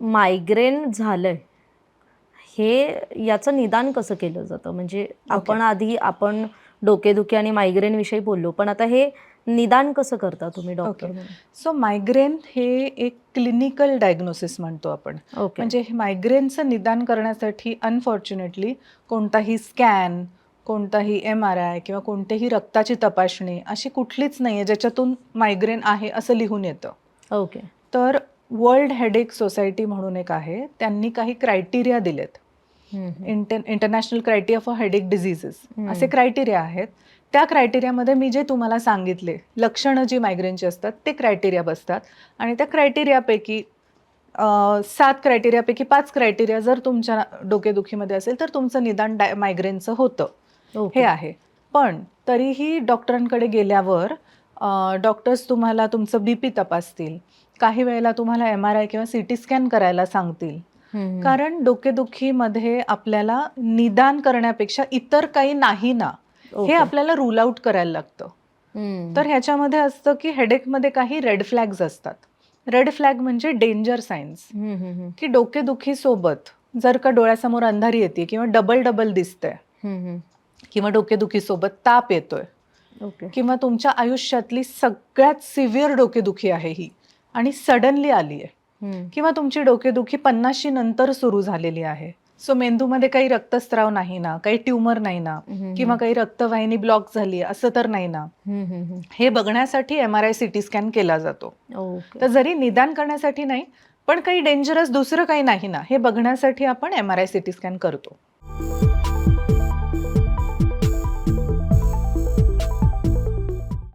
Migraine झालंय, हे याचं निदान कसं केलं जातं? म्हणजे आपण डोकेदुखी आणि मायग्रेन विषयी बोललो, पण आता हे निदान कसं करता तुम्ही ओके. डॉक्टर म्हणून? सो मायग्रेन हे एक क्लिनिकल डायग्नोसिस म्हणतो आपण. ओके. म्हणजे मायग्रेनचं निदान करण्यासाठी अनफॉर्च्युनेटली कोणताही स्कॅन, कोणताही MRI किंवा कोणतेही रक्ताची तपासणी अशी कुठलीच नाही आहे ज्याच्यातून मायग्रेन आहे असं लिहून येतं. ओके. तर वर्ल्ड हेडेक सोसायटी म्हणून एक आहे, त्यांनी काही क्रायटेरिया दिलेत. International criteria for headache diseases असे क्रायटेरिया आहेत. त्या क्रायटेरियामध्ये मी जे तुम्हाला सांगितले लक्षणं जी मायग्रेनची असतात ते क्रायटेरिया बसतात आणि त्या क्रायटेरियापैकी 7 क्रायटेरियापैकी 5 क्रायटेरिया जर तुमच्या डोकेदुखीमध्ये असेल तर तुमचं निदान मायग्रेनचं होतं. हे ओके. आहे. पण तरीही डॉक्टरांकडे गेल्यावर डॉक्टर्स तुम्हाला तुमचं BP तपासतील. काही वेळेला तुम्हाला MRI किंवा CT स्कॅन करायला सांगतील. कारण डोकेदुखीमध्ये आपल्याला निदान करण्यापेक्षा इतर काही नाही ना, हे ओके. आपल्याला रूल आउट करायला लागतं. तर ह्याच्यामध्ये असतं की हेडेकमध्ये काही रेड फ्लॅग्स असतात. रेड फ्लॅग म्हणजे डेंजर सायन्स, की डोकेदुखीसोबत जर का डोळ्यासमोर अंधारी येते किंवा डबल डबल दिसतंय किंवा डोकेदुखीसोबत ताप येतोय ओके. किंवा तुमच्या आयुष्यातली सगळ्यात सिव्हिअर डोकेदुखी आहे ही आणि सडनली आली आहे किंवा तुमची डोकेदुखी 50शी नंतर सुरू झालेली आहे. सो मेंदूमध्ये काही रक्तस्राव नाही ना, काही ट्यूमर नाही ना किंवा काही रक्तवाहिनी ब्लॉक झाली असं तर नाही ना, हे बघण्यासाठी MRI CT स्कॅन केला जातो. ओके. तर जरी निदान करण्यासाठी नाही, पण काही डेंजरस दुसरं काही नाही ना, हे बघण्यासाठी आपण MRI CT स्कॅन करतो.